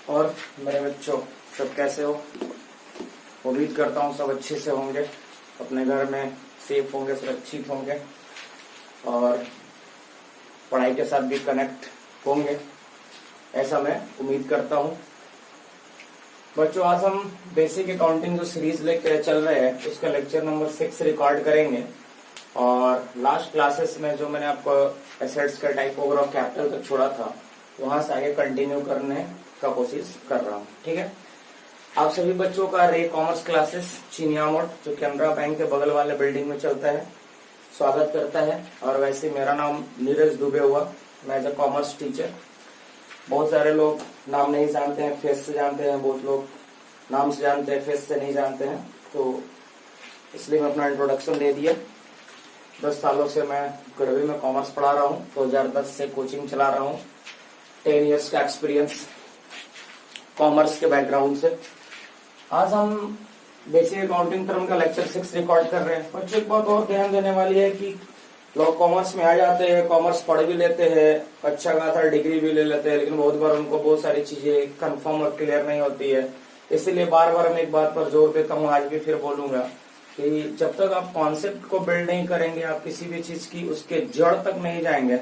और मेरे बच्चों सब कैसे हो? उम्मीद करता हूँ सब अच्छे से होंगे, अपने घर में सेफ होंगे, सुरक्षित होंगे और पढ़ाई के साथ भी कनेक्ट होंगे, ऐसा मैं उम्मीद करता हूँ। बच्चों आज हम बेसिक अकाउंटिंग जो सीरीज लेकर चल रहे हैं उसका लेक्चर नंबर 6 रिकॉर्ड करेंगे और लास्ट क्लासेस में जो मैंने आपको एसेट्स का टाइपोग्राफ ऑफ कैपिटल तक छोड़ा था वहां से आगे कंटिन्यू करने का कोशिश कर रहा हूँ। ठीक है, आप सभी बच्चों का रे कॉमर्स क्लासेस चिनिया मोड़ जो कैनरा बैंक के बगल वाले बिल्डिंग में चलता है स्वागत करता है। और वैसे मेरा नाम नीरज दुबे हुआ, मैं एज अ कॉमर्स टीचर। बहुत सारे लोग नाम नहीं जानते हैं, फेस से जानते हैं, बहुत लोग नाम से जानते हैं, फेस से नहीं जानते हैं, तो इसलिए मैं अपना इंट्रोडक्शन दे दिया। 10 सालों से मैं गढ़वी में कॉमर्स पढ़ा रहा हूँ, 2010 से कोचिंग चला रहा हूँ, 10 इयर्स का एक्सपीरियंस कॉमर्स के बैकग्राउंड से। आज हम बेसिक अकाउंटिंग टर्म का लेक्चर 6 रिकॉर्ड कर रहे हैं। बच्चों एक बात और ध्यान देने वाली है कि लोग कॉमर्स में आ जाते हैं, कॉमर्स पढ़ भी लेते हैं, अच्छा खासा डिग्री भी ले लेते हैं, लेकिन बहुत बार उनको बहुत सारी चीजें कंफर्म और क्लियर नहीं होती है। इसलिए बार बार मैं एक बात पर जोर देता हूँ, आज भी फिर बोलूंगा कि जब तक आप कॉन्सेप्ट को बिल्ड नहीं करेंगे, आप किसी भी चीज की उसके जड़ तक नहीं जाएंगे,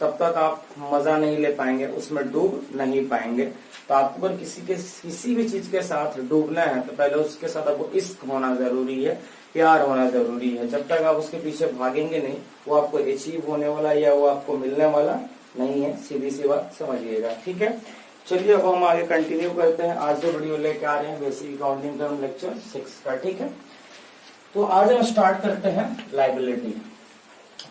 तब तक आप मजा नहीं ले पाएंगे, उसमें डूब नहीं पाएंगे। तो आपको अगर किसी भी चीज के साथ डूबना है तो पहले उसके साथ आपको इश्क होना जरूरी है, प्यार होना जरूरी है। जब तक आप उसके पीछे भागेंगे नहीं, वो आपको अचीव होने वाला या वो आपको मिलने वाला नहीं है। सीधी सी बात समझिएगा। ठीक है, चलिए अब हम आगे कंटिन्यू करते हैं। आज जो वीडियो लेके आ रहे हैं बेसिक अकाउंटिंग टर्म लेक्चर 6 का। ठीक है, तो आज हम स्टार्ट करते हैं लायबिलिटी।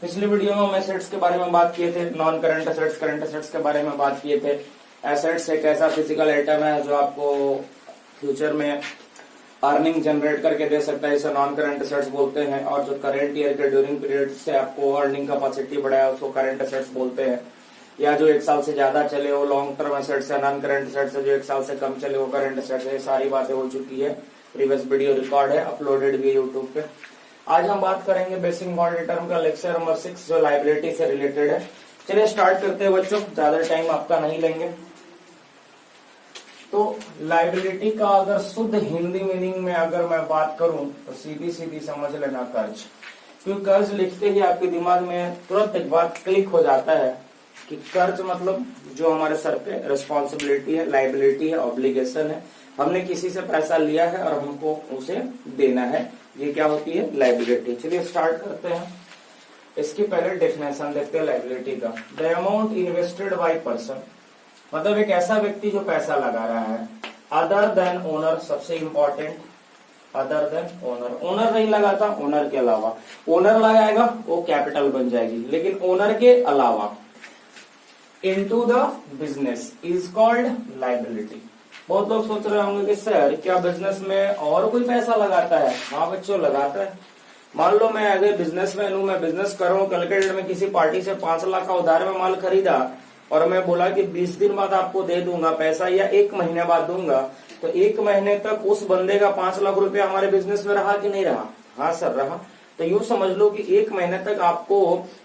पिछले वीडियो में हम एसेट्स के बारे में बात किए थे, non current assets, current assets के बारे में बात किए थे। एसेट्स एक ऐसा फिजिकल आइटम है जो आपको फ्यूचर में अर्निंग जनरेट करके दे सकता है, इसे नॉन करंट एसेट्स बोलते हैं। और जो करंट ईयर के ड्यूरिंग पीरियड से आपको अर्निंग कैपेसिटी बढ़ाया उसको करंट एसेट्स बोलते हैं। या जो 1 साल से ज्यादा चले वो लॉन्ग टर्म एसेट्स है। नॉन करंट एसेट्स है जो 1 साल से कम चले वो करंट एसेट्स है। सारी बातें हो चुकी है, प्रीवियस वीडियो रिकॉर्ड है, अपलोडेड भी यूट्यूब पे। आज हम बात करेंगे बेसिक अकाउंटिंग टर्म का लेक्चर नंबर 6 जो लायबिलिटी से रिलेटेड है। चलिए स्टार्ट करते हैं बच्चों, ज्यादा टाइम आपका नहीं लेंगे। तो लायबिलिटी का अगर शुद्ध हिंदी मीनिंग में अगर मैं बात करूं तो सीधी सीधी समझ लेना कर्ज। क्योंकि कर्ज लिखते ही आपके दिमाग में तुरंत एक बात क्लिक हो जाता है कि कर्ज मतलब जो हमारे सर पे रिस्पॉन्सिबिलिटी है, लायबिलिटी है, ऑब्लिगेशन है। हमने किसी से पैसा लिया है और हमको उसे देना है, ये क्या होती है? लायबिलिटी। चलिए स्टार्ट करते हैं। इसकी पहले डेफिनेशन देखते हैं लायबिलिटी का। The amount invested by person, मतलब एक ऐसा व्यक्ति जो पैसा लगा रहा है, अदर देन ओनर, सबसे important, other than owner. Owner नहीं लगाता, ओनर के अलावा। ओनर लगाएगा वो कैपिटल बन जाएगी, लेकिन ओनर के अलावा into the business is called liability. बहुत लोग सोच रहे होंगे कि सर क्या बिजनेस में और कोई पैसा लगाता है? हाँ बच्चों, लगाता है। मान लो मैं अगर बिजनेसमैन हूँ, मैं बिजनेस कर रहा हूँ, कल के डेट में किसी पार्टी से 5 लाख का उधार में माल खरीदा और मैं बोला कि 20 दिन बाद आपको दे दूंगा पैसा या 1 महीने बाद दूंगा, तो 1 महीने तक उस बंदे का 5 लाख रुपया हमारे बिजनेस में रहा कि नहीं रहा? हाँ सर रहा। तो यूं समझ लो कि 1 महीने तक आपको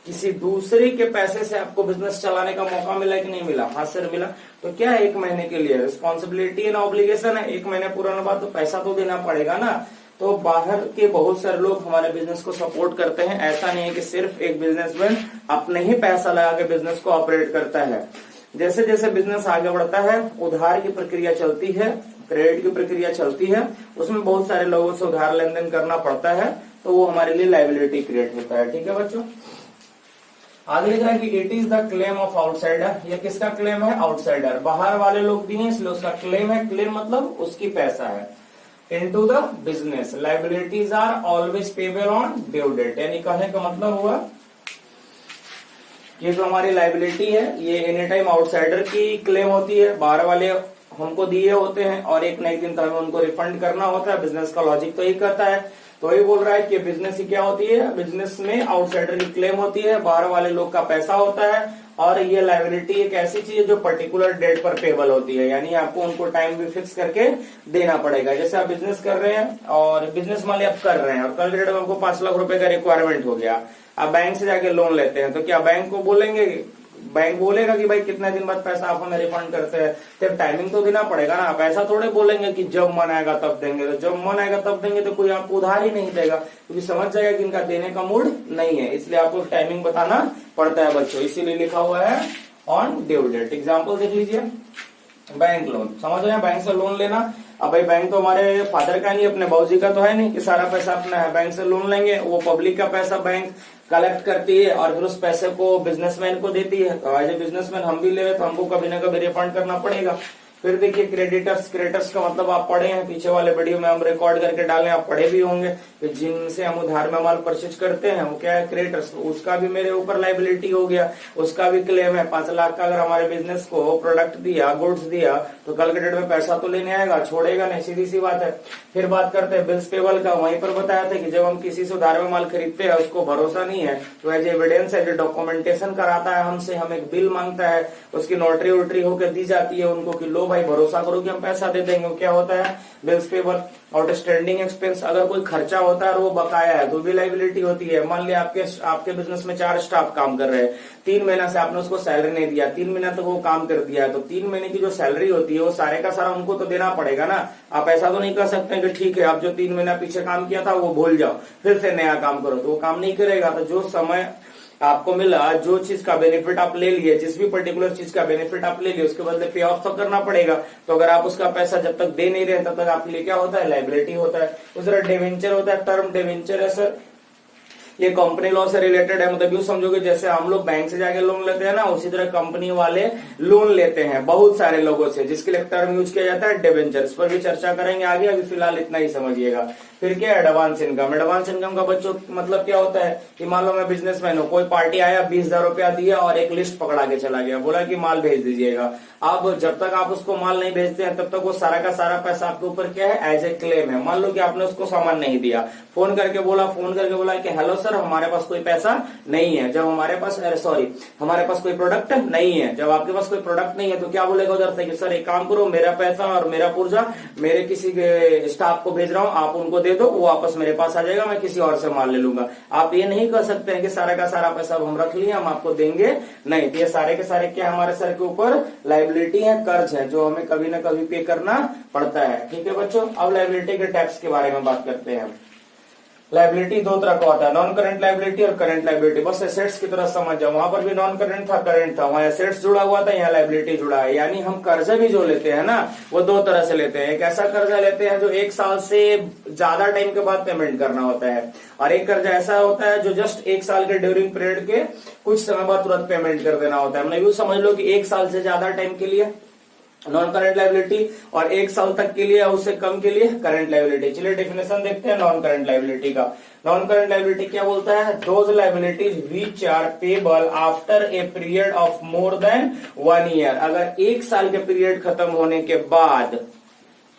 किसी दूसरे के पैसे से आपको बिजनेस चलाने का मौका मिला कि नहीं मिला? हाँ सर मिला। तो क्या है 1 महीने के लिए? रिस्पॉन्सिबिलिटी एंड ऑब्लिगेशन है। 1 महीने पूरा होने बाद तो पैसा तो देना पड़ेगा ना। तो बाहर के बहुत सारे लोग हमारे बिजनेस को सपोर्ट करते हैं। ऐसा नहीं है कि सिर्फ एक बिजनेसमैन अपने ही पैसा लगा के बिजनेस को ऑपरेट करता है। जैसे जैसे बिजनेस आगे बढ़ता है, उधार की प्रक्रिया चलती है, क्रेडिट की प्रक्रिया चलती है, उसमें बहुत सारे लोगों से उधार लेन देन करना पड़ता है, तो वो हमारे लिए लायबिलिटी क्रिएट होता है। ठीक है बच्चों, आगे लिख रहा है कि it is the claim of outsider. ये किसका क्लेम है? आउटसाइडर, बाहर वाले लोग भी हैं इसलिए उसका क्लेम है। क्लेम मतलब उसकी पैसा है। Into the business, liabilities are always payable on due date. यानी कहने का मतलब हुआ ये जो हमारी लायबिलिटी है ये एनी टाइम आउटसाइडर की क्लेम होती है। बाहर वाले हमको दिए होते हैं और एक न एक दिन तक हमें उनको रिफंड करना होता है। बिजनेस का लॉजिक तो यही करता है। तो ये बोल रहा है कि बिजनेस ही क्या होती है? बिजनेस में आउटसाइडर की क्लेम होती है, बाहर वाले लोग का पैसा होता है, और ये लायबिलिटी एक ऐसी चीज है जो पर्टिकुलर डेट पर पेबल होती है। यानी आपको उनको टाइम भी फिक्स करके देना पड़ेगा। जैसे आप बिजनेस कर रहे हैं और बिजनेस मान लिया आप कर रहे हैं और कल के डेट में आपको 5 लाख रुपए का रिक्वायरमेंट हो गया, आप बैंक से जाके लोन लेते हैं, तो क्या बैंक को बोलेंगे बैंक बोलेगा कि भाई कितने दिन बाद पैसा आप हमें रिफंड करते हैं, तो टाइमिंग तो देना पड़ेगा ना। आप ऐसा थोड़े बोलेंगे कि जब मन आएगा तब देंगे, तो जब मन आएगा तब देंगे तो कोई आपको उधार ही नहीं देगा, क्योंकि समझ जाएगा कि इनका देने का मूड नहीं है। इसलिए आपको टाइमिंग बताना पड़ता है बच्चों, इसीलिए लिखा हुआ है ऑन ड्यू डेट। एग्जाम्पल देख लीजिए, बैंक लोन, समझ रहे हैं, बैंक से लोन लेना। अब भाई बैंक तो हमारे फादर का नहीं, अपने बाबूजी का तो है नहीं कि सारा पैसा अपना है, बैंक से लोन लेंगे, वो पब्लिक का पैसा बैंक कलेक्ट करती है और फिर उस पैसे को बिजनेसमैन को देती है। तो एज ए बिजनेसमैन हम भी ले रहे तो हमको कभी ना कभी रिफंड करना पड़ेगा। फिर देखिए क्रेडिटर्स, क्रेडिटर्स का मतलब आप पढ़े हैं, पीछे वाले वीडियो में हम रिकॉर्ड करके डालें, आप पढ़े भी होंगे कि जिनसे हम उधार में माल परचेज करते हैं वो क्या है, क्रेडिटर्स। उसका भी मेरे ऊपर लाइबिलिटी हो गया, उसका भी क्लेम है। 5 लाख का अगर हमारे बिजनेस को प्रोडक्ट दिया, गुड्स दिया, तो कल के डेट में पैसा तो लेने आएगा, छोड़ेगा नहीं, सीधी सी बात है। फिर बात करते हैं बिल्स पेबल का, वहीं पर बताया था कि जब हम किसी से उधार में माल खरीदते हैं, उसको भरोसा नहीं है, तो एज एविडेंस है, जो डॉक्यूमेंटेशन कराता है हमसे, हम एक बिल मांगता है, उसकी नोटरी वोटरी होकर दी जाती है उनको कि लो भाई भरोसा करो कि हम पैसा दे देंगे। क्या होता है बिल्स पेबल। आउटस्टैंडिंग एक्सपेंस, अगर कोई खर्चा होता है और वो बकाया है तो भी लाइबिलिटी होती है। मान लिया आपके बिजनेस में 4 स्टाफ काम कर रहे हैं, 3 महीना से आपने उसको सैलरी नहीं दिया, 3 महीना तक वो काम कर दिया, तो 3 महीने की जो सैलरी होती है वो सारे का सारा उनको तो देना पड़ेगा ना। आप ऐसा तो नहीं कर सकते कि ठीक है आप जो 3 महीना पीछे काम किया था वो भूल जाओ, फिर से नया काम करो, तो वो काम नहीं करेगा। तो जो समय आपको मिला, जो चीज का बेनिफिट आप ले लिए, जिस भी पर्टिकुलर चीज का बेनिफिट आप ले लिए, उसके बदले पे ऑफ तो करना पड़ेगा। तो अगर आप उसका पैसा जब तक दे नहीं रहे तब तक आपके लिए क्या होता है, लाइबिलिटी होता है। उस तरह डिवेंचर होता है, टर्म डिवेंचर है सर, ये कंपनी लॉ से रिलेटेड है। मतलब यूं समझोगे जैसे हम लोग बैंक से जाके लोन लेते हैं ना, उसी तरह कंपनी वाले लोन लेते हैं बहुत सारे लोगों से, जिसके लिए टर्म यूज किया जाता है डिवेंचर। इस पर भी चर्चा करेंगे आगे, अभी फिलहाल इतना ही समझिएगा। फिर क्या एडवांस इनकम। एडवांस इनकम का बच्चों मतलब क्या होता है कि मान लो मैं बिजनेसमैन हूँ, कोई पार्टी आया 20,000 रुपया दिया और एक लिस्ट पकड़ा के चला गया, बोला कि माल भेज दीजिएगा। अब जब तक आप उसको माल नहीं भेजते हैं तब तक वो सारा का सारा पैसा आपके ऊपर क्या है, एज ए क्लेम है। मान लो कि आपने उसको सामान नहीं दिया, फोन करके बोला कि हेलो सर हमारे पास कोई पैसा नहीं है। जब हमारे पास हमारे पास कोई प्रोडक्ट नहीं है, जब आपके पास कोई प्रोडक्ट नहीं है तो क्या बोलेगा उधर से कि सर एक काम करो, मेरा पैसा और मेरा पुर्जा मेरे किसी स्टाफ को भेज रहा हूँ, आप उनको दे दो, वो वापस मेरे पास आ जाएगा, मैं किसी और से माल ले लूंगा। आप ये नहीं कर सकते हैं कि सारा का सारा पैसा हम रख लिए, हम आपको देंगे नहीं। तो ये सारे के सारे क्या हमारे सर के ऊपर लाइबिलिटी है, कर्ज है, जो हमें कभी ना कभी पे करना पड़ता है। ठीक है बच्चों, अब लाइबिलिटी के टैक्स के बारे में बात करते हैं। लाइबिलिटी 2 तरह का होता है, नॉन करंट लाइबिलिटी और करंट लाइबिलिटी। बस एसेट्स की तरह समझ जाओ, वहां पर भी नॉन करंट था, करंट था, वहां एसेट्स जुड़ा हुआ था, यहाँ लाइबिलिटी जुड़ा है। यानी हम कर्जा भी जो लेते हैं ना, वो 2 तरह से लेते हैं। एक ऐसा कर्जा लेते हैं जो 1 साल से ज्यादा टाइम के बाद पेमेंट करना होता है, और एक कर्जा ऐसा होता है जो जस्ट 1 साल के ड्यूरिंग पीरियड के कुछ समय बाद तुरंत पेमेंट कर देना होता है। मतलब यूं समझ लो कि 1 साल से ज्यादा टाइम के लिए नॉन करंट लाइबिलिटी और 1 साल तक के लिए और उससे कम के लिए करंट लाइबिलिटी। चलिए डेफिनेशन देखते हैं नॉन करंट लाइबिलिटी का। नॉन करंट लाइबिलिटी क्या बोलता है, those liabilities which are payable after a period of more than 1 year. अगर 1 साल के पीरियड खत्म होने के बाद,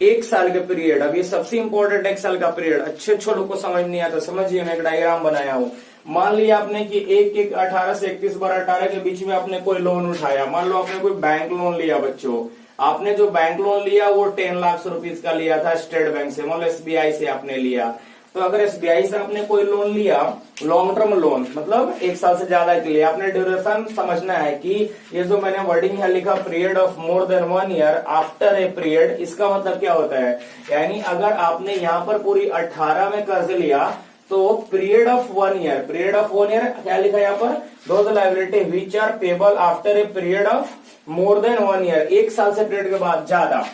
1 साल के पीरियड, अब ये सबसे इंपॉर्टेंट 1 साल का पीरियड, अच्छे लोग को समझ नहीं आता, समझिए मैं एक डायग्राम बनाया हूं। मान लिया आपने कि 18 से 31/12/18 के बीच में आपने कोई लोन उठाया। मान लो आपने कोई बैंक लोन लिया बच्चों, आपने जो बैंक लोन लिया वो 10 लाख रुपीज का लिया था स्टेट बैंक से, मान लो SBI से आपने लिया। तो अगर SBI से आपने कोई लोन लिया, लॉन्ग टर्म लोन, मतलब 1 साल से ज्यादा के लिए, आपने ड्यूरेशन समझना है कि ये जो मैंने वर्डिंग है लिखा, period of more than 1 year after a period, इसका मतलब क्या होता है, यानी अगर आपने यहाँ पर पूरी 18 में कर्ज लिया तो period of 1 year, period of 1 year क्या लिखा है यहाँ पर, those liability which are payable after a period of more than 1 year, 1 साल से पीरियड के बाद ज्यादा।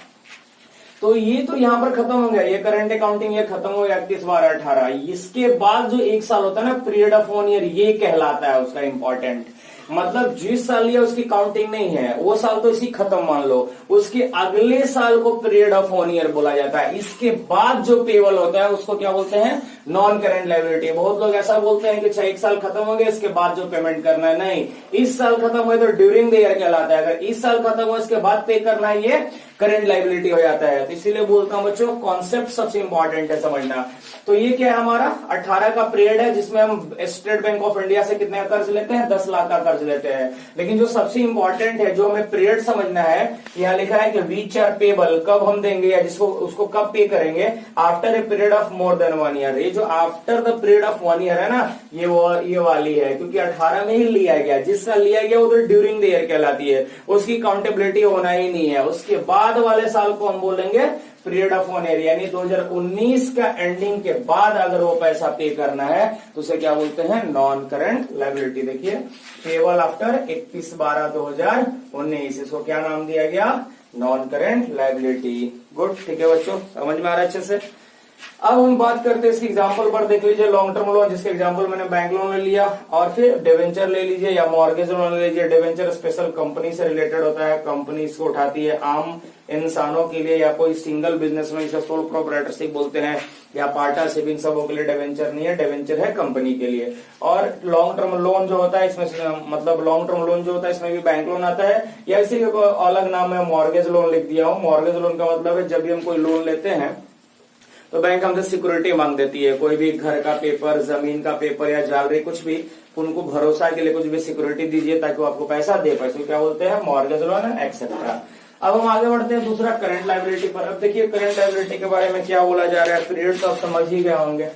तो ये तो यहाँ पर खत्म हो गया, ये करंट अकाउंटिंग ये खत्म हो गया 31/12/18। इसके बाद जो 1 साल होता है ना, पीरियड ऑफ 1 ईयर, ये कहलाता है उसका इंपॉर्टेंट। मतलब जिस साल लिया उसकी काउंटिंग नहीं है, वो साल तो इसकी खत्म मान लो, उसके अगले साल को पीरियड ऑफ 1 ईयर बोला जाता है। इसके बाद जो पेबल होता है उसको क्या बोलते हैं, नॉन करंट लायबिलिटी। बहुत लोग ऐसा बोलते हैं कि अच्छा 1 साल खत्म हो गया इसके बाद जो पेमेंट करना है, नहीं, इस साल खत्म हुए तो ड्यूरिंग द ईयर कहलाता है। अगर इस साल खत्म हुआ इसके बाद पे करना है, ये करंट लाइबिलिटी हो जाता है। तो इसीलिए बोलता हूं बच्चों कॉन्सेप्ट सबसे इंपॉर्टेंट है समझना। तो ये क्या है हमारा 18 का पीरियड है जिसमें हम स्टेट बैंक ऑफ इंडिया से कितने का कर्ज लेते हैं 10 लाख का कर्ज लेते हैं। लेकिन जो सबसे इंपॉर्टेंट है जो हमें पीरियड समझना है, यहाँ लिखा है कि विच आर पेबल, कब हम देंगे या जिसको उसको कब पे करेंगे, after a period of more than 1 year. ये जो after the period of 1 year है ना, ये वाली है, क्योंकि 18 में ही लिया गया, जिस साल लिया गया वो तो ड्यूरिंग द ईयर कहलाती है, उसकी काउंटेबिलिटी होना ही नहीं है। उसके बाद वाले साल को हम बोलेंगे पीरियड ऑफ 1 ईयर, यानी 2019 का एंडिंग के बाद अगर वो पैसा पे करना है तो उसे क्या बोलते हैं नॉन करंट लायबिलिटी। देखिए पेबल आफ्टर 31/12/2019, इसको क्या नाम दिया गया नॉन करंट लायबिलिटी। गुड, ठीक है बच्चों, समझ में आ रहा है अच्छे से। अब हम बात करते हैं इसके एग्जांपल पर। देख लीजिए लॉन्ग टर्म लोन, जिसके एग्जांपल मैंने बैंक लोन ले लिया, और फिर डिवेंचर ले लीजिए या मॉर्गेज लोन ले लीजिए। डिवेंचर स्पेशल कंपनी से रिलेटेड होता है, कंपनी इसको उठाती है आम इंसानों के लिए या कोई सिंगल बिजनेस में, इसे सोल प्रोप्राइटरशिप बोलते हैं, या पार्टनरशिप, इन सबों के लिए डिवेंचर नहीं है, डिवेंचर है कंपनी के लिए। और लॉन्ग टर्म लोन जो होता है इसमें मतलब लॉन्ग टर्म लोन जो होता है इसमें भी बैंक लोन आता है, या इसी अलग नाम है मॉर्गेज लोन लिख दिया हूं। मॉर्गेज लोन का मतलब है जब भी हम कोई लोन लेते हैं तो बैंक हमसे सिक्योरिटी मांग देती है, कोई भी घर का पेपर, जमीन का पेपर या ज्वेलरी कुछ भी, उनको भरोसा के लिए कुछ भी सिक्योरिटी दीजिए ताकि वो आपको पैसा दे पाए, तो क्या बोलते हैं मॉर्गेज लोन एक्सेट्रा। अब हम आगे बढ़ते हैं दूसरा करंट लायबिलिटी पर। अब देखिए करंट लायबिलिटी के बारे में क्या बोला जा रहा है, पीरियड तो आप समझ ही गए होंगे।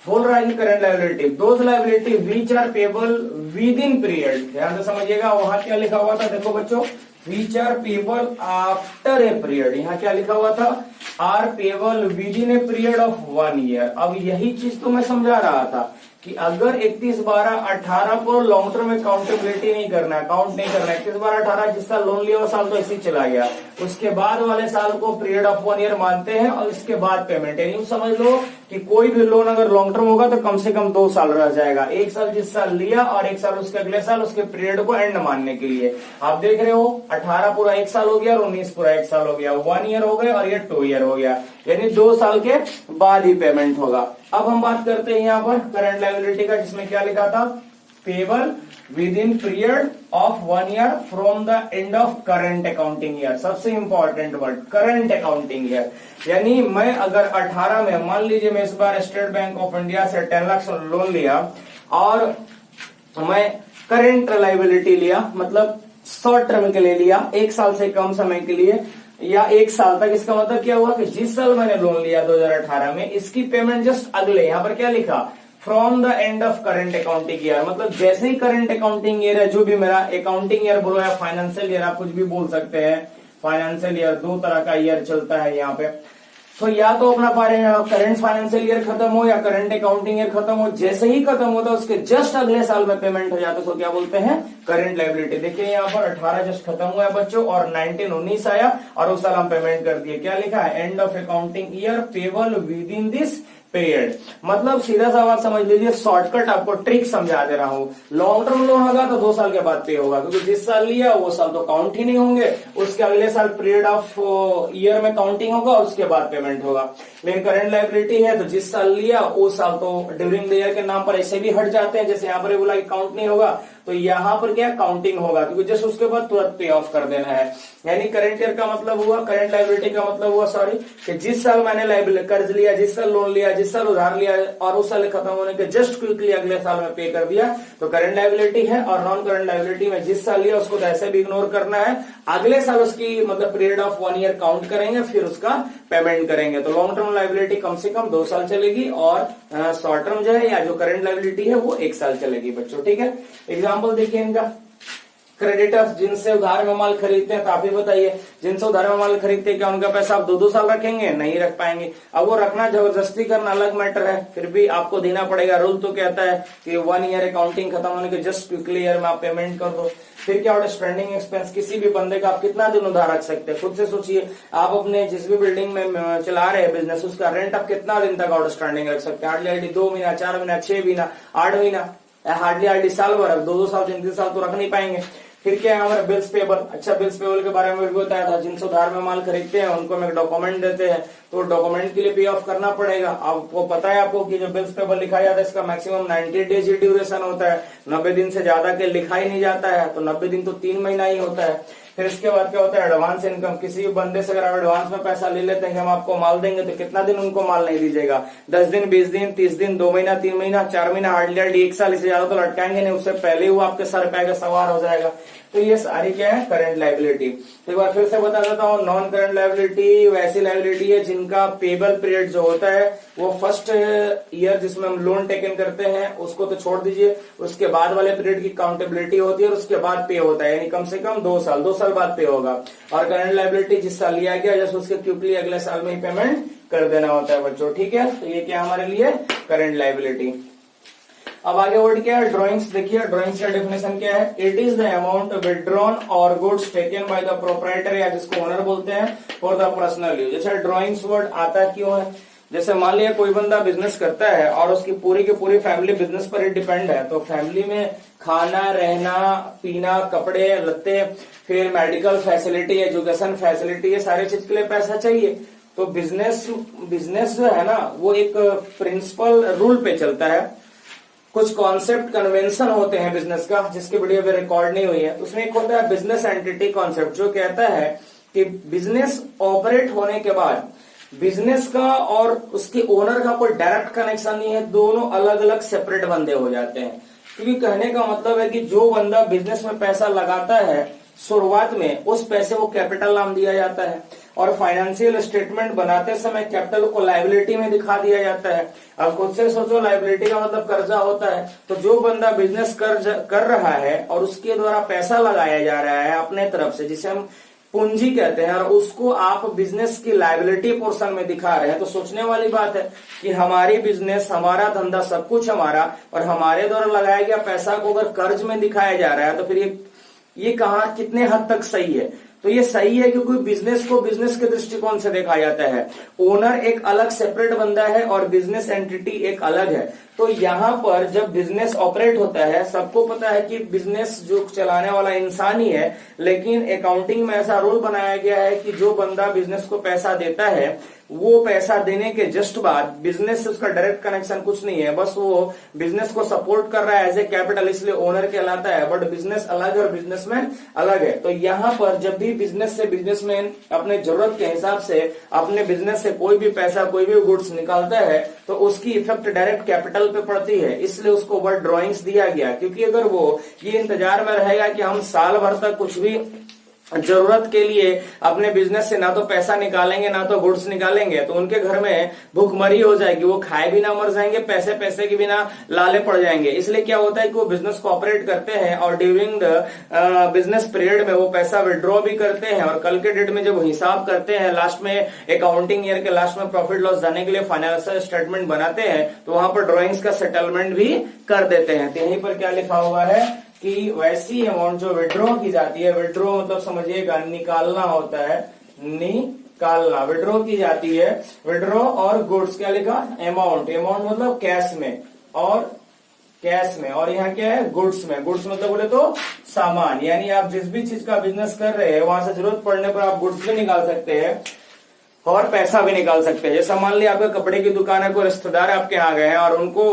बोल रहा है कि current liability those liability which are payable within period, ध्यान से समझिएगा। वहां क्या लिखा हुआ था देखो बच्चों, which are payable after a period, यहाँ क्या लिखा हुआ था are payable within a period of 1 year. अब यही चीज तो मैं समझा रहा था कि अगर 31/12/18 को लॉन्ग टर्म में काउंटेबिलिटी नहीं करना है, काउंट नहीं करना है, 31/12/18 जिस साल लोन लिया वो साल तो ऐसे ही चला गया, उसके बाद वाले साल को पीरियड ऑफ 1 ईयर मानते हैं और इसके बाद पेमेंट है। यूं समझ लो कि कोई भी लोन अगर लॉन्ग टर्म होगा तो कम से कम 2 साल रह जाएगा, 1 साल जिस साल लिया और 1 साल उसके अगले साल, उसके पीरियड को एंड मानने के लिए। आप देख रहे हो 18 पूरा 1 साल हो गया और 19 पूरा 1 साल हो गया, 1 ईयर हो गए और ये 2 ईयर हो गया, यानी 2 साल के बाद ही पेमेंट होगा। अब हम बात करते हैं यहाँ पर करंट लायबिलिटी का, जिसमें क्या लिखा था payable within period of 1 year from the end of current accounting year. सबसे important word current accounting year, यानी मैं अगर 18 में मान लीजिए मैं इस बार स्टेट बैंक ऑफ इंडिया से 10 लाख लोन लिया और मैं करंट लायबिलिटी लिया, मतलब शॉर्ट टर्म के लिए लिया, 1 साल से कम समय के लिए या 1 साल तक। इसका मतलब क्या हुआ कि जिस साल मैंने लोन लिया 2018 में, इसकी पेमेंट जस्ट अगले, यहाँ पर क्या लिखा from the end of current accounting year, मतलब जैसे ही करंट अकाउंटिंग ईयर है, जो भी मेरा अकाउंटिंग ईयर बोलो या फाइनेंशियल ईयर, आप कुछ भी बोल सकते हैं। फाइनेंशियल ईयर 2 तरह का ईयर चलता है यहाँ पे, तो या तो अपना करंट फाइनेंशियल ईयर खत्म हो या करंट अकाउंटिंग ईयर खत्म हो, जैसे ही खत्म होता है उसके जस्ट अगले साल में पेमेंट हो जाता है, उसको क्या बोलते हैं करंट लायबिलिटी। देखिए यहाँ पर 18 जस्ट खत्म हुआ है बच्चों और 19 आया और उस साल हम पेमेंट कर दिए। क्या लिखा है end of accounting year payable with in this period. मतलब सीधा सा बात समझ लीजिए, शॉर्टकट आपको ट्रिक समझा दे रहा हूं। लॉन्ग टर्म लोन होगा तो 2 साल के बाद पे होगा, क्योंकि जिस साल लिया वो साल तो काउंट ही नहीं होंगे, उसके अगले साल पीरियड ऑफ ईयर में काउंटिंग होगा और उसके बाद पेमेंट होगा। लेकिन करंट लायबिलिटी है तो जिस साल लिया वो साल तो ड्यूरिंग द ईयर के नाम पर ऐसे भी हट जाते हैं, जैसे यहाँ पर बोला कि काउंट नहीं होगा, तो यहाँ पर क्या काउंटिंग होगा, क्योंकि जस्ट उसके बाद तुरंत पे ऑफ कर देना है। यानी करंट ईयर का मतलब हुआ, करंट लायबिलिटी का मतलब हुआ सॉरी, कि जिस साल मैंने कर्ज लिया, जिस साल लोन लिया, जिस साल उधार लिया और उस साल खत्म होने के जस्ट क्विकली अगले साल में पे कर दिया तो करंट लायबिलिटी है। और नॉन करंट लायबिलिटी में जिस साल लिया उसको तो ऐसे भी इग्नोर करना है, अगले साल उसकी मतलब पीरियड ऑफ 1 ईयर काउंट करेंगे, फिर उसका पेमेंट करेंगे। तो लॉन्ग टर्म लायबिलिटी कम से कम 2 साल चलेगी और शॉर्ट टर्म जो है या जो करंट लायबिलिटी है वो 1 साल चलेगी बच्चों, ठीक है। एग्जाम्पल देखिए इनका, क्रेडिटर्स जिनसे उधार में माल खरीदते हैं, तो आप ही बताइए जिनसे उधार में माल खरीदते हैं क्या उनका पैसा आप 2-2 साल रखेंगे? नहीं रख पाएंगे। अब वो रखना जबरदस्ती करना अलग मैटर है, फिर भी आपको देना पड़ेगा। रूल तो कहता है कि 1 ईयर अकाउंटिंग खत्म होने के जस्ट क्विकली ईयर में आप पेमेंट कर दो। फिर क्या होता है स्टैंडिंग एक्सपेंस, किसी भी बंदे का आप कितना दिन उधार रख सकते हैं? खुद से सोचिए, आप अपने जिस भी बिल्डिंग में चला रहे हैं बिजनेस, उसका रेंट आप कितना दिन तक आउटस्टैंडिंग रख सकते हैं? हार्डली 2 महीना, 4 महीना, 6 महीना, 8 महीना, हार्डली साल भर, 2-2 साल, 3-3 साल तो रख नहीं पाएंगे। फिर क्या है हमारा बिल्स पेबल। अच्छा, बिल्स पेबल के बारे में भी बताया था, जिनसे उधार में माल खरीदते हैं उनको हम एक डॉक्यूमेंट देते हैं, तो डॉक्यूमेंट के लिए पे ऑफ करना पड़ेगा। आपको पता है आपको कि जो बिल्स पेबल लिखा जाता है इसका मैक्सिमम 90 डेज ही ड्यूरेशन होता है, 90 दिन से ज्यादा के लिखा ही नहीं जाता है, तो 90 दिन तो 3 महीना ही होता है। फिर इसके बाद क्या होता है एडवांस इनकम। किसी भी बंदे से अगर आप एडवांस में पैसा ले लेते हैं कि हम आपको माल देंगे, तो कितना दिन उनको माल नहीं दीजिएगा? 10 दिन, 20 दिन, 30 दिन, 2 महीना, 3 महीना, 4 महीना, हार्डली 1 साल, इससे ज्यादा तो लटकाएंगे नहीं। उससे पहले वो आपके सर पे आके सवार हो जाएगा। तो ये सारी क्या है करंट लायबिलिटी। तो एक बार फिर से बता देता हूँ, नॉन करंट लायबिलिटी वैसी लायबिलिटी है जिनका पेबल पीरियड जो होता है वो फर्स्ट ईयर जिसमें हम लोन टेकन करते हैं उसको तो छोड़ दीजिए, उसके बाद वाले पीरियड की काउंटेबिलिटी होती है और उसके बाद पे होता है, यानी कम से कम 2 साल बाद पे होगा। और करंट लायबिलिटी जिस साल लिया गया जैसे उसके क्विकली अगले साल में ही पेमेंट कर देना होता है बच्चों, ठीक है। तो ये क्या हमारे लिए करंट लायबिलिटी। अब आगे वर्ड क्या है ड्रॉइंग्स। देखिए ड्रॉइंग्स का डेफिनेशन क्या है, it is the amount withdrawn और goods taken by the proprietor या जिसको ओनर बोलते हैं फॉर द पर्सनल यूज। जैसे ड्रॉइंग्स वर्ड आता क्यों है, जैसे मान लिया कोई बंदा बिजनेस करता है और उसकी पूरी की पूरी फैमिली बिजनेस पर ही डिपेंड है, तो फैमिली में खाना, रहना, पीना, कपड़े लत्ते, फिर मेडिकल फैसिलिटी, एजुकेशन फैसिलिटी, ये सारी चीज के लिए पैसा चाहिए। तो बिजनेस जो है ना वो एक प्रिंसिपल रूल पे चलता है। कुछ कॉन्सेप्ट कन्वेंशन होते हैं बिजनेस का जिसकी वीडियो में रिकॉर्ड नहीं हुई है। उसमें एक होता है बिजनेस एंटिटी कॉन्सेप्ट जो कहता है कि बिजनेस ऑपरेट होने के बाद बिजनेस का और उसके ओनर का कोई डायरेक्ट कनेक्शन नहीं है, दोनों अलग अलग सेपरेट बंदे हो जाते हैं। क्योंकि कहने का मतलब है कि जो बंदा बिजनेस में पैसा लगाता है शुरुआत में उस पैसे को कैपिटल नाम दिया जाता है और फाइनेंशियल स्टेटमेंट बनाते समय कैपिटल को लायबिलिटी में दिखा दिया जाता है। अब खुद से सोचो, लायबिलिटी का मतलब कर्जा होता है। तो जो बंदा बिजनेस कर रहा है और उसके द्वारा पैसा लगाया जा रहा है अपने तरफ से, जिसे हम पूंजी कहते हैं, और उसको आप बिजनेस की लायबिलिटी पोर्शन में दिखा रहे हैं, तो सोचने वाली बात है कि हमारी बिजनेस, हमारा धंधा, सब कुछ हमारा और हमारे द्वारा लगाया गया पैसा को अगर कर्ज में दिखाया जा रहा है तो फिर ये कहाँ कितने हद तक सही है? तो ये सही है क्योंकि बिजनेस को बिजनेस के दृष्टिकोण से देखा जाता है। ओनर एक अलग सेपरेट बंदा है और बिजनेस एंटिटी एक अलग है। तो यहाँ पर जब बिजनेस ऑपरेट होता है, सबको पता है कि बिजनेस जो चलाने वाला इंसान ही है, लेकिन अकाउंटिंग में ऐसा रूल बनाया गया है कि जो बंदा बिजनेस को पैसा देता है वो पैसा देने के जस्ट बाद बिजनेस से उसका डायरेक्ट कनेक्शन कुछ नहीं है, बस वो बिजनेस को सपोर्ट कर रहा है एज ए कैपिटल, इसलिए ओनर कहलाता है। बट बिजनेस अलग है और बिजनेसमैन अलग है। तो यहाँ पर जब भी बिजनेस से बिजनेसमैन अपने जरूरत के हिसाब से अपने बिजनेस से कोई भी पैसा, कोई भी गुड्स निकालता है तो उसकी इफेक्ट डायरेक्ट कैपिटल पे पड़ती है, इसलिए उसको वर्ड ड्रॉइंग्स दिया गया। क्योंकि अगर वो ये इंतजार में रहेगा कि हम साल भर तक कुछ भी जरूरत के लिए अपने बिजनेस से ना तो पैसा निकालेंगे ना तो गुड्स निकालेंगे, तो उनके घर में भूखमरी हो जाएगी, वो खाए बिना मर जाएंगे, पैसे के बिना लाले पड़ जाएंगे। इसलिए क्या होता है कि वो बिजनेस को ऑपरेट करते हैं और ड्यूरिंग द बिजनेस पीरियड में वो पैसा विड्रॉ भी करते हैं और कल के डेट में जब हिसाब करते हैं, लास्ट में अकाउंटिंग ईयर के लास्ट में प्रॉफिट लॉस जाने के लिए फाइनेंशियल स्टेटमेंट बनाते हैं, तो वहां पर ड्रॉइंग्स का सेटलमेंट भी कर देते हैं। तो यहीं पर क्या लिखा हुआ है कि वैसी अमाउंट जो विड्रॉ की जाती है, विड्रॉ मतलब समझिएगा निकालना होता है, निकालना, विड्रॉ की जाती है। विड्रॉ और गुड्स क्या लिखा, अमाउंट, अमाउंट मतलब कैश में, और यहाँ क्या है गुड्स में। गुड्स मतलब बोले तो सामान, यानी आप जिस भी चीज का बिजनेस कर रहे हैं वहां से जरूरत पड़ने पर आप गुड्स भी निकाल सकते हैं और पैसा भी निकाल सकते हैं। जैसे मान लिया आपके कपड़े की दुकान है, कोई रिश्तेदार आपके यहाँ गए हैं और उनको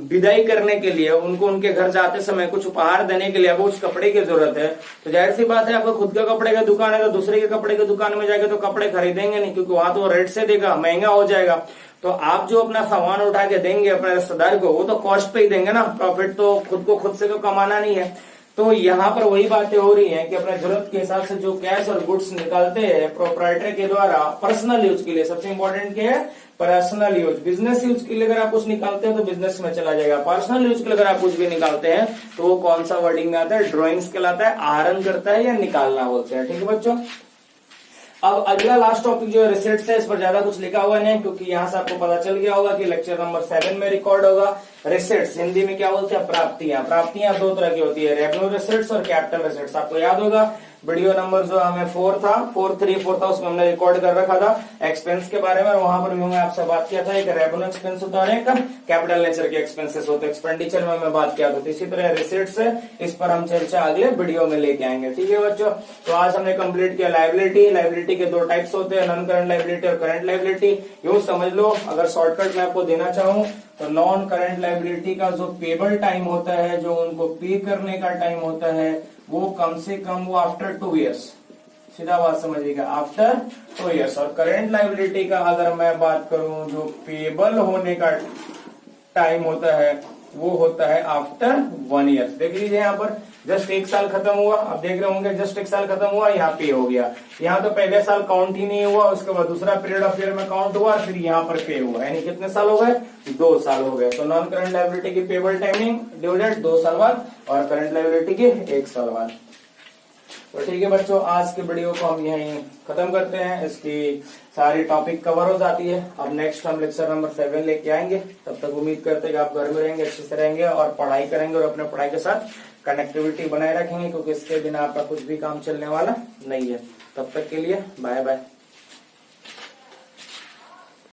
विदाई करने के लिए, उनको उनके घर जाते समय कुछ उपहार देने के लिए आपको उस कपड़े की जरूरत है, तो जाहिर सी बात है आपका खुद का कपड़े का दुकान है तो दूसरे के कपड़े की दुकान में जाके तो कपड़े खरीदेंगे नहीं, क्योंकि वहां तो रेट से देगा, महंगा हो जाएगा। तो आप जो अपना सामान उठा के देंगे अपने रिश्तेदार को, वो तो कॉस्ट पे ही देंगे ना, प्रॉफिट तो खुद से तो कमाना नहीं है। तो यहाँ पर वही बातें हो रही हैं कि अपने जरूरत के हिसाब से जो कैश और गुड्स निकालते हैं प्रोप्राइटर के द्वारा पर्सनल यूज के लिए, सबसे इंपॉर्टेंट क्या है पर्सनल यूज। बिजनेस यूज के लिए अगर आप कुछ निकालते हैं तो बिजनेस में चला जाएगा, पर्सनल यूज के लिए अगर आप कुछ भी निकालते हैं तो वो कौन सा वर्डिंग में आता है, ड्रॉइंग्स कहलाता है, आहरण करता है या निकालना बोलते हैं। ठीक है बच्चों। अब अगला लास्ट टॉपिक जो है रिसीट्स है, इस पर ज्यादा कुछ लिखा हुआ नहीं क्योंकि यहाँ से आपको पता चल गया होगा कि लेक्चर नंबर 7 में रिकॉर्ड होगा। रिसीट्स हिंदी में क्या बोलते हैं, प्राप्तियां। प्राप्तियां दो तरह की होती है, रेवेन्यू रिसीट्स और कैपिटल रिसीट्स। आपको याद होगा वीडियो नंबर जो हमें 4 था, 4 था, उसमें हमने रिकॉर्ड कर रखा था एक्सपेंस के बारे में, वहां पर भी हमने आपसे बात किया था, एक रेवेन्यू एक्सपेंस होता है, एक कैपिटल नेचर के एक्सपेंसेस होते हैं, एक्सपेंडिचर में हमने बात किया था। तो इसी तरह रिसीट्स है, इस पर हम चर्चा अगले वीडियो में लेके आएंगे। ठीक है बच्चों। तो आज हमने कंप्लीट किया लायबिलिटी। लायबिलिटी के दो टाइप्स होते हैं, नॉन करंट लायबिलिटी और करंट लायबिलिटी। यूं समझ लो, अगर शॉर्टकट में आपको देना चाहूं तो नॉन करंट लायबिलिटी का जो पेबल टाइम होता है, जो उनको पे करने का टाइम होता है, वो कम से कम वो आफ्टर 2 years सीधा बात समझिएगा, आफ्टर 2 years। और करंट लायबिलिटी का अगर मैं बात करूं, जो पेबल होने का टाइम होता है वो होता है आफ्टर 1 year। देख लीजिए यहाँ पर जस्ट 1 साल खत्म हुआ, आप देख रहे होंगे जस्ट 1 साल खत्म हुआ, यहाँ पे हो गया। यहाँ तो पहले साल काउंट ही नहीं हुआ, उसके बाद दूसरा पीरियड ऑफ ईयर में काउंट हुआ, फिर यहाँ पर पे हुआ, यानी कितने साल हो गए? 2 साल हो गए। तो नॉन करंट लायबिलिटी की पेबल टाइमिंग ड्यू डेट 2 साल बाद और करंट लायबिलिटी की 1 साल बाद। तो ठीक है बच्चों, आज के वीडियो को हम यहीं खत्म करते हैं। इसकी सारी टॉपिक कवर हो जाती है। अब नेक्स्ट हम लेक्चर नंबर 7 लेके आएंगे। तब तक उम्मीद करते हैं कि आप घर में रहेंगे, अच्छे से रहेंगे और पढ़ाई करेंगे और अपने पढ़ाई के साथ कनेक्टिविटी बनाए रखेंगे, क्योंकि इसके बिना आपका कुछ भी काम चलने वाला नहीं है। तब तक के लिए बाय बाय।